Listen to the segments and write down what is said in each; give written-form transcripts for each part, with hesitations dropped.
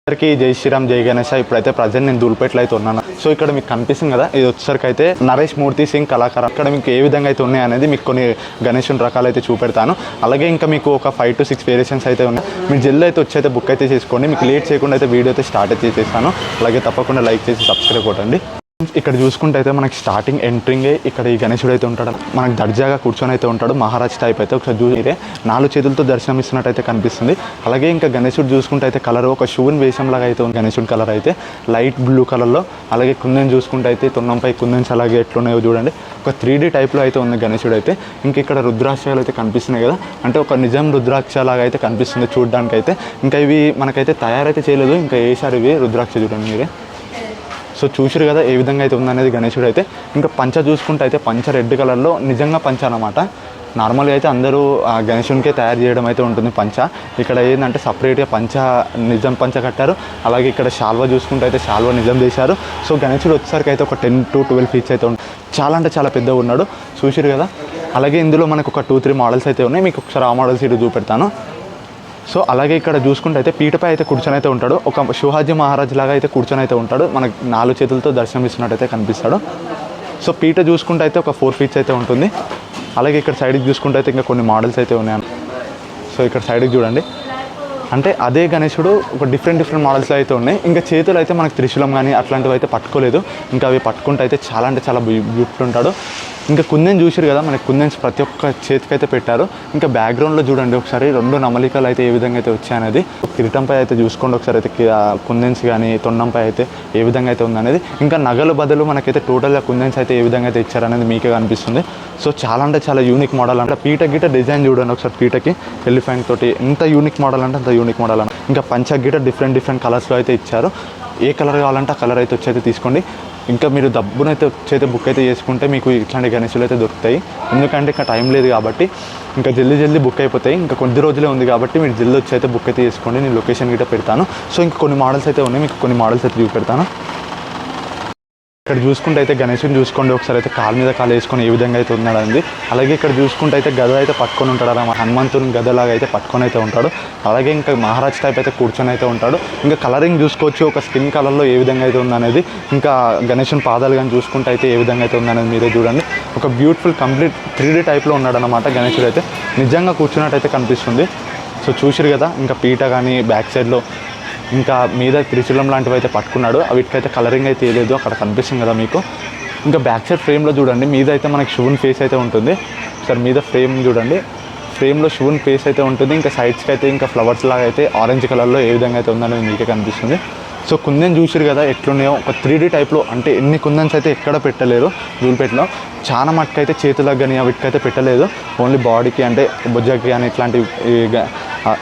అందరికీ జై శ్రీరామ్ జై గణేష్. ఇప్పుడైతే ప్రజెంట్ నేను దూల్పేటలో అయితే ఉన్నాను. సో ఇక్కడ మీకు కనిపిస్తుంది కదా, ఇది వచ్చేసరికి అయితే నరేష్ మూర్తి సింగ్ కళాకారం. ఇక్కడ మీకు ఏ విధంగా అయితే ఉన్నాయి అనేది మీకు కొన్ని గణేషుని రకాలు అయితే చూపెడతాను. అలాగే ఇంకా మీకు ఒక 5 to 6 వేరియేషన్స్ అయితే ఉన్నాయి. మీరు జల్ది అయితే వచ్చి అయితే బుక్ అయితే చేసుకోండి. మీకు లేట్ చేయకుండా అయితే వీడియో అయితే స్టార్ట్ అయితే చేసేస్తాను. అలాగే తప్పకుండా లైక్ చేసి సబ్స్క్రైబ్ కొట్టండి. ఇక్కడ చూసుకుంటే అయితే మనకి స్టార్టింగ్ ఎంట్రింగే ఇక్కడ ఈ గణేశుడు అయితే ఉంటాడు. మనకు దర్జాగా కూర్చొని అయితే ఉంటాడు. మహారాజ్ టైప్ అయితే ఒకసారి చూసితే 4 చేతులతో దర్శనం ఇస్తున్నట్టు అయితే కనిపిస్తుంది. అలాగే ఇంకా గణేశుడు చూసుకుంటే అయితే కలర్ ఒక షూన్ వేషంలాగా అయితే ఉంది. గణేశుడి కలర్ అయితే లైట్ బ్లూ కలర్లో. అలాగే కుందన్ చూసుకుంటే అయితే తొన్నంపై కుందన్స్ అలాగే ఎట్లున్నాయో చూడండి. ఒక 3D టైప్లో అయితే ఉంది గణేశుడు అయితే. ఇంకా ఇక్కడ రుద్రాక్షలు అయితే కనిపిస్తున్నాయి కదా, అంటే ఒక నిజం రుద్రాక్షలాగా అయితే కనిపిస్తుంది చూడడానికి అయితే. ఇంకా ఇవి మనకైతే తయారైతే చేయలేదు, ఇంకా వేసారు ఇవి రుద్రాక్ష చూడండి మీరే. సో చూసిరు కదా ఏ విధంగా అయితే ఉందనేది గణేశుడు అయితే. ఇంకా పంచ చూసుకుంటే అయితే పంచ రెడ్ కలర్లో నిజంగా పంచ అనమాట. నార్మల్గా అయితే అందరూ గణేశునికే తయారు చేయడం అయితే ఉంటుంది పంచ. ఇక్కడ ఏంటంటే సపరేట్గా పంచ నిజం పంచ కట్టారు. అలాగే ఇక్కడ శాల్వా చూసుకుంటే అయితే శాల్వా నిజం చేశారు. సో గణేశుడు వచ్చేసరికి అయితే ఒక 10 to 12 ఫీట్స్ అయితే ఉంటుంది. చాలా అంటే చాలా పెద్దగా ఉన్నాడు, చూసిరు కదా. అలాగే ఇందులో మనకు ఒక 2-3 మోడల్స్ అయితే ఉన్నాయి. మీకు ఒకసారి ఆ మోడల్స్ ఇటు చూపెడతాను. సో అలాగే ఇక్కడ చూసుకుంటే అయితే పీటపై అయితే కూర్చొని అయితే ఉంటాడు. ఒక శివాజీ మహారాజ్ లాగా అయితే కూర్చొని అయితే ఉంటాడు. మనకు 4 చేతులతో దర్శనం ఇస్తున్నట్టయితే కనిపిస్తాడు. సో పీట చూసుకుంటే అయితే ఒక 4 ఫీట్స్ అయితే ఉంటుంది. అలాగే ఇక్కడ సైడ్కి చూసుకుంటే అయితే ఇంకా కొన్ని మోడల్స్ అయితే ఉన్నాయి. సో ఇక్కడ సైడ్కి చూడండి, అంటే అదే గణేశుడు ఒక డిఫరెంట్ మోడల్స్లో అయితే ఉన్నాయి. ఇంకా చేతులు అయితే మనకు త్రిశూలం కానీ అట్లాంటివి అయితే పట్టుకోలేదు. ఇంకా అవి పట్టుకుంటే అయితే చాలా అంటే చాలా బ్యూటిఫుల్ ఉంటాడు. ఇంకా కుందెన్ చూసారు కదా, మనకి కుందెన్స్ ప్రతి ఒక్క చేతికి అయితే పెట్టారు. ఇంకా బ్యాక్గ్రౌండ్లో చూడండి ఒకసారి 2 నమలికలు అయితే ఏ విధంగా అయితే వచ్చాయనేది. కిరీటంపై అయితే చూసుకోండి ఒకసారి అయితే కుందెన్స్ కానీ తొండంపై అయితే ఏ విధంగా అయితే ఉందనేది. ఇంకా నగలు బదులు మనకైతే టోటల్గా కుందెన్స్ అయితే ఏ విధంగా అయితే ఇచ్చారనేది మీకే కనిపిస్తుంది. సో చాలా అంటే చాలా యూనిక్ మోడల్. అంటే పీట గిట డిజైన్ చూడండి ఒకసారి, పీటకి ఎలిఫెంట్ తోటి ఎంత యూనిక్ మోడల్ అంటే అంత యూనిక్ మోడల్ అన్న. ఇంకా పంచ గిట డిఫరెంట్ కలర్స్లో అయితే ఇచ్చారు. ఏ కలర్ కావాలంటే ఆ కలర్ అయితే వచ్చి అయితే తీసుకోండి. ఇంకా మీరు డబ్బునైతే వచ్చైతే బుక్ అయితే చేసుకుంటే మీకు ఇట్లాంటి గణేశులు అయితే దొరుకుతాయి. ఎందుకంటే ఇంకా టైం లేదు కాబట్టి ఇంకా జల్దీ బుక్ అయిపోతాయి. ఇంకా కొద్ది రోజులే ఉంది కాబట్టి మీరు జల్దీ వచ్చి అయితే బుక్ అయితే చేసుకోండి. నేను లొకేషన్ గిట్ట పెడతాను. సో ఇంకా కొన్ని మోడల్స్ అయితే ఉన్నాయి, మీకు కొన్ని మోడల్స్ అయితే చూపెడతాను. ఇక్కడ చూసుకుంటే అయితే గణేశుని చూసుకోండి ఒకసారి అయితే కాలు మీద కాలు వేసుకొని ఏ విధంగా అయితే ఉన్నాడండి. అలాగే ఇక్కడ చూసుకుంటే అయితే గద అయితే పట్టుకొని ఉంటాడు అన్నమాట. హనుమంతుని గదలాగా అయితే పట్టుకొని అయితే ఉంటాడు. అలాగే ఇంకా మహారాజ్ టైప్ అయితే కూర్చొని అయితే ఉంటాడు. ఇంకా కలరింగ్ చూసుకోవచ్చు, ఒక స్కిన్ కలర్లో ఏ విధంగా అయితే ఉందనేది. ఇంకా గణేశుని పాదాలు కానీ చూసుకుంటే అయితే ఏ విధంగా అయితే ఉందనేది మీరే చూడండి. ఒక బ్యూటిఫుల్ కంప్లీట్ 3D టైప్లో ఉన్నాడు అనమాట గణేశుడు అయితే. నిజంగా కూర్చున్నట్టయితే కనిపిస్తుంది. సో చూసిరు కదా, ఇంకా పీట కానీ బ్యాక్ సైడ్లో ఇంకా మీద త్రిశూలం లాంటివి అయితే పట్టుకున్నాడు. వీటికైతే కలరింగ్ అయితే వేయలేదు, అక్కడ కనిపిస్తుంది కదా మీకు. ఇంకా బ్యాక్ సైడ్ ఫ్రేమ్లో చూడండి, మీద అయితే మనకి శివుని ఫేస్ అయితే ఉంటుంది. సార్ మీద ఫ్రేమ్ చూడండి, ఫ్రేమ్లో శివుని ఫేస్ అయితే ఉంటుంది. ఇంకా సైడ్స్కి అయితే ఇంకా ఫ్లవర్స్ లాగా అయితే ఆరెంజ్ కలర్లో ఏ విధంగా అయితే ఉందనేది మీకే కనిపిస్తుంది. సో కుందన్ చూసిరు కదా ఎట్లున్నాయో, ఒక 3D టైప్లో. అంటే ఎన్ని కుందన్స్ అయితే ఎక్కడ పెట్టలేరు దూల్పేటలో. చాలా మట్టుకు అయితే చేతులకు కానీ వీటికైతే పెట్టలేదు. ఓన్లీ బాడీకి అంటే బుజ్జకి కానీ ఇట్లాంటివి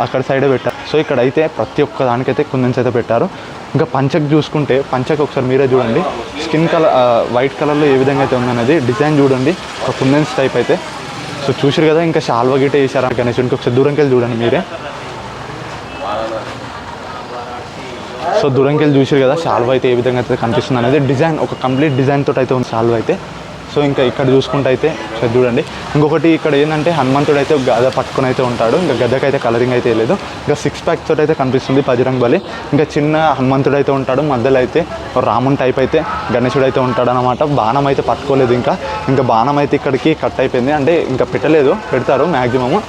అక్కడ సైడే పెట్టారు. సో ఇక్కడైతే ప్రతి ఒక్క దానికైతే కుందన్స్ అయితే పెట్టారు. ఇంకా పంచకు చూసుకుంటే పంచకు ఒకసారి మీరే చూడండి, స్కిన్ కలర్ వైట్ కలర్లో ఏ విధంగా అయితే ఉందనేది డిజైన్ చూడండి, ఒక కుందన్స్ టైప్ అయితే. సో చూసిరు కదా, ఇంకా శాల్వా గిట్ట వేసారు గణేశునికి. ఒకసారి దూరంకి వెళ్ళి చూడండి మీరే. సో దూరంకి వెళ్ళి చూసారు కదా శాల్వా అయితే ఏ విధంగా అయితే కనిపిస్తుంది అనేది. డిజైన్ ఒక కంప్లీట్ డిజైన్ తోటి అయితే ఉంది శాల్వా అయితే. సో ఇంకా ఇక్కడ చూసుకుంటే అయితే చూడండి, ఇంకొకటి ఇక్కడ ఏంటంటే హనుమంతుడు అయితే గద పట్టుకొని అయితే ఉంటాడు. ఇంకా గదకైతే కలరింగ్ అయితే లేదు. ఇంకా 6 ప్యాక్ తోటి అయితే కనిపిస్తుంది బజరంగ్ బలి. ఇంకా చిన్న హనుమంతుడు అయితే ఉంటాడు, మధ్యలో అయితే రాముని టైప్ అయితే గణేశుడు అయితే ఉంటాడు అనమాట. బాణం అయితే పట్టుకోలేదు. ఇంకా బాణం అయితే ఇక్కడికి కట్ అయిపోయింది, అంటే ఇంకా పెట్టలేదు, పెడతారు మ్యాక్సిమము,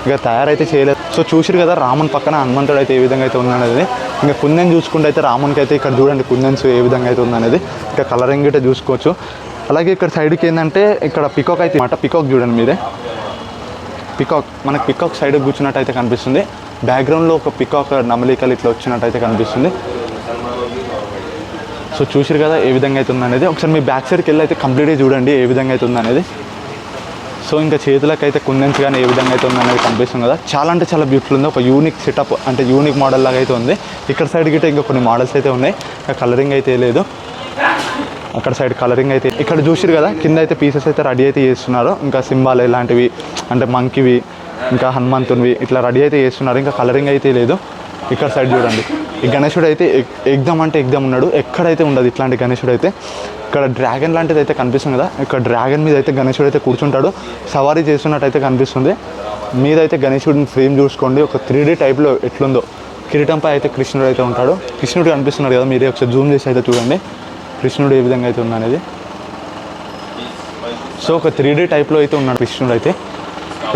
ఇంకా తయారైతే చేయలేదు. సో చూసిరు కదా రాముని పక్కన హనుమంతుడు అయితే ఏ విధంగా అయితే ఉందనేది. ఇంకా కుందన్ చూసుకుంటే అయితే రామునికి అయితే ఇక్కడ చూడండి కుందన్స్ ఏ విధంగా అయితే ఉందనేది. ఇంకా కలరింగ్ అయితే చూసుకోవచ్చు. అలాగే ఇక్కడ సైడ్కి ఏంటంటే ఇక్కడ పికాక్ అయితే మాట, పికాక్ చూడండి మీరే. పికాక్ మనకి పికాక్ సైడ్ కూర్చున్నట్టు అయితే కనిపిస్తుంది. బ్యాక్గ్రౌండ్లో ఒక పికాక్ నమలికలు ఇట్లా వచ్చినట్టు అయితే కనిపిస్తుంది. సో చూసిరు కదా ఏ విధంగా అయితే ఉందనేది. ఒకసారి మీ బ్యాక్ సైడ్కి వెళ్ళి అయితే కంప్లీట్గా చూడండి ఏ విధంగా అయితే ఉందనేది. సో ఇంకా చేతులకు అయితే కుందన్స్ కానీ ఏ విధంగా అయితే ఉందనేది కనిపిస్తుంది కదా. చాలా అంటే చాలా బ్యూటిఫుల్ ఉంది. ఒక యూనిక్ సెటప్, అంటే యూనిక్ మోడల్ లాగా అయితే ఉంది. ఇక్కడ సైడ్ గిట్ట ఇంకా కొన్ని మోడల్స్ అయితే ఉన్నాయి. కలరింగ్ అయితే లేదు, అక్కడ సైడ్ కలరింగ్ అయితే. ఇక్కడ చూసిరు కదా కింద అయితే పీసెస్ అయితే రెడీ అయితే చేస్తున్నారు. ఇంకా సింబాల్ ఇలాంటివి, అంటే మంకివి, ఇంకా హనుమంతునివి ఇట్లా రెడీ అయితే చేస్తున్నారు. ఇంకా కలరింగ్ అయితే లేదు. ఇక్కడ సైడ్ చూడండి, ఈ గణేశుడు అయితే ఎగ్దమ్ అంటే ఎగ్దమ్ ఉన్నాడు. ఎక్కడైతే ఉండదు ఇట్లాంటి గణేశుడు అయితే. ఇక్కడ డ్రాగన్ లాంటిది అయితే కనిపిస్తుంది కదా, ఇక్కడ డ్రాగన్ మీద అయితే గణేశుడు అయితే కూర్చుంటాడు, సవారీ చేస్తున్నట్టు అయితే కనిపిస్తుంది. మీదైతే గణేశుడిని ఫ్రేమ్ చూసుకోండి, ఒక 3D టైప్లో ఎట్లుందో కిరీటంపై అయితే కృష్ణుడు అయితే ఉంటాడు. కృష్ణుడు కనిపిస్తున్నాడు కదా, మీరే ఒకసారి జూమ్ చేసి అయితే చూడండి కృష్ణుడు ఏ విధంగా అయితే ఉన్నది. సో ఒక 3D టైప్లో అయితే ఉన్నాడు కృష్ణుడు అయితే.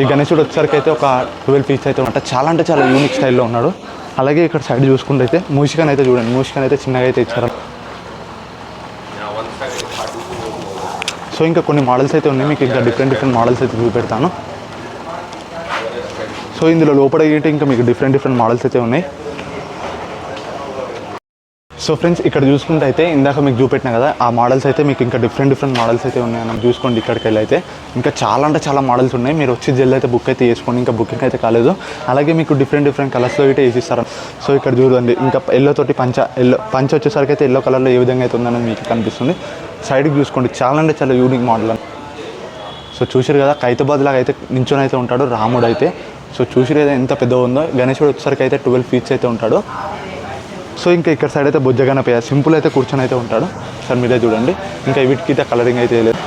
ఈ గణేశుడు వచ్చేసరికి అయితే ఒక 12 ఫీట్స్ అయితే ఉంటాడు. చాలా అంటే చాలా యూనిక్ స్టైల్లో ఉన్నాడు. అలాగే ఇక్కడ సైడ్ చూసుకుంటే అయితే మూషికన్ అయితే చూడండి, మూషికన్ అయితే చిన్నగా అయితే ఇచ్చారు. సో ఇంకా కొన్ని మోడల్స్ అయితే ఉన్నాయి, మీకు ఇంకా డిఫరెంట్ మోడల్స్ అయితే చూపెడతాను. సో ఇందులో లోపల ఇంకా మీకు డిఫరెంట్ మోడల్స్ అయితే ఉన్నాయి. సో ఫ్రెండ్స్ ఇక్కడ చూసుకుంటే అయితే ఇందాక మీకు చూపెట్టినా కదా ఆ మోడల్స్ అయితే మీకు ఇంకా డిఫరెంట్ మోడల్స్ అయితే ఉన్నాయి. చూసుకోండి ఇక్కడికి వెళ్ళి అయితే ఇంకా చాలా అంటే చాలా మోడల్స్ ఉన్నాయి. మీరు వచ్చి జల్ది అయితే బుక్ అయితే చేసుకోండి, ఇంకా బుకింగ్ అయితే కాలేదు. అలాగే మీకు డిఫరెంట్ కలర్స్లో అయితే వేసిస్తారు. సో ఇక్కడ చూడండి ఇంకా ఎల్లో తోటి పంచ వచ్చేసరికి అయితే ఎల్లో కలర్లో ఏ విధంగా అయితే ఉందనేది మీకు కనిపిస్తుంది. సైడ్కి చూసుకోండి చాలా అంటే చాలా యూనిక్ మోడల్. సో చూసారు కదా ఖైతాబాద్ లాగా అయితే నించొని అయితే ఉంటాడు రాముడు అయితే. సో చూసారు కదా ఎంత పెద్దగా ఉందో. గణేశుడు వచ్చేసరికి అయితే 12 ఫీట్స్ అయితే ఉంటాడు. సో ఇంకా ఇక్కడ సైడ్ అయితే బొజ్జగణపయ్య సింపుల్ అయితే కూర్చొని అయితే ఉంటాడు. సార్ మీరే చూడండి ఇంకా వీటికి అయితే కలరింగ్ అయితే లేదు.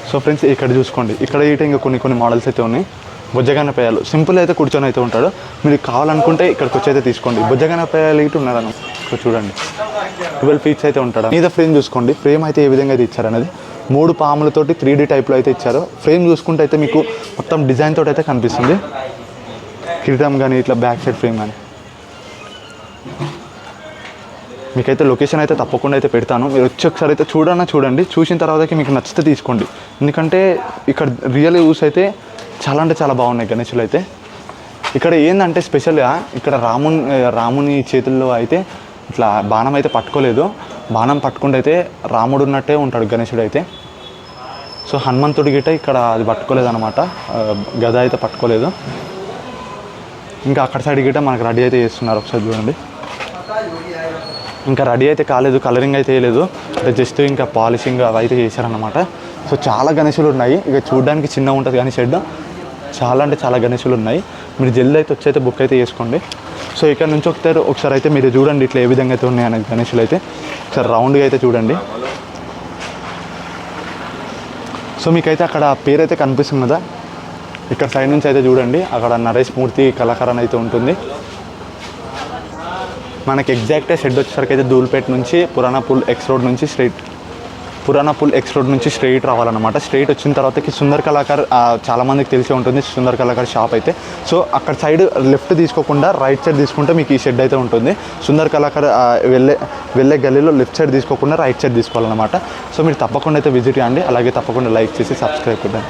సో ఫ్రెండ్స్ ఇక్కడ చూసుకోండి ఇక్కడ ఇంకా కొన్ని మోడల్స్ అయితే ఉన్నాయి. బొజ్జగణపయ్యలు సింపుల్ అయితే కూర్చొని అయితే ఉంటాడు. మీరు కావాలనుకుంటే ఇక్కడికి వచ్చి అయితే తీసుకోండి. బొజ్జగణపయ్యలు ఇటు ఉన్నారన్న సో చూడండి 12 ఫీట్స్ అయితే ఉంటాడు. మీద ఫ్రేమ్ చూసుకోండి, ఫ్రేమ్ అయితే ఏ విధంగా అయితే ఇచ్చారనేది 3 పాములతోటి 3D టైప్లో అయితే ఇచ్చారు. ఫ్రేమ్ చూసుకుంటే అయితే మీకు మొత్తం డిజైన్ తోటి అయితే కనిపిస్తుంది. కిరీటం కానీ ఇట్లా బ్యాక్ సైడ్ ఫ్రేమ్ కానీ మీకైతే లొకేషన్ అయితే తప్పకుండా అయితే పెడతాను. మీరు వచ్చి ఒకసారి అయితే చూడండి. చూసిన తర్వాతకి మీకు నచ్చితే తీసుకోండి. ఎందుకంటే ఇక్కడ రియల్ యూస్ అయితే చాలా అంటే చాలా బాగున్నాయి గణేశులు అయితే. ఇక్కడ ఏంటంటే స్పెషల్గా ఇక్కడ రాముని చేతుల్లో అయితే ఇట్లా బాణం అయితే పట్టుకోలేదు. బాణం పట్టుకుంటే అయితే రాముడు ఉన్నట్టే ఉంటాడు గణేశుడు అయితే. సో హనుమంతుడి గిట్ట ఇక్కడ అది పట్టుకోలేదు అనమాట, గద అయితే పట్టుకోలేదు. ఇంకా అక్కడ సైడ్ గిట్ట మనకు రెడీ అయితే చేస్తున్నారు, ఒకసారి చూడండి. ఇంకా రెడీ అయితే కాలేదు, కలరింగ్ అయితే వేయలేదు, అంటే జస్ట్ ఇంకా పాలిషింగ్ అవి అయితే చేశారనమాట. సో చాలా గణేశులు ఉన్నాయి. ఇక చూడడానికి చిన్నగా ఉంటుంది కానీ షెడ్ చాలా అంటే చాలా గణేశులు ఉన్నాయి. మీరు జల్దీ అయితే వచ్చి అయితే బుక్ అయితే చేసుకోండి. సో ఇక్కడ నుంచి ఒకసారి అయితే మీరు చూడండి ఇట్లా ఏ విధంగా అయితే ఉన్నాయి అనే గణేశులు అయితే. ఒకసారి రౌండ్గా అయితే చూడండి. సో మీకైతే అక్కడ పేరు అయితే కనిపిస్తుంది కదా, ఇక్కడ సైడ్ నుంచి అయితే చూడండి అక్కడ నరేష్ మూర్తి కళాకారం అయితే ఉంటుంది. మనకి ఎగ్జాక్ట్గా షెడ్ వచ్చేసరికి అయితే ధూల్పేట నుంచి పురాణా పుల్ ఎక్స్ రోడ్ నుంచి స్ట్రైట్ రావాలన్నమాట. స్ట్రైట్ వచ్చిన తర్వాతకి సుందర్ కళాకార్ చాలామందికి తెలిసే ఉంటుంది, సుందర్ కళాకార్ షాప్ అయితే. సో అక్కడ సైడ్ లెఫ్ట్ తీసుకోకుండా రైట్ సైడ్ తీసుకుంటే మీకు ఈ షెడ్ అయితే ఉంటుంది. సుందర్ కళాకార్ వెళ్ళే గల్లీలో లెఫ్ట్ సైడ్ తీసుకోకుండా రైట్ సైడ్ తీసుకోవాలన్నమాట. సో మీరు తప్పకుండా అయితే విజిట్ చేయండి. అలాగే తప్పకుండా లైక్ చేసి సబ్స్క్రైబ్ చేయండి.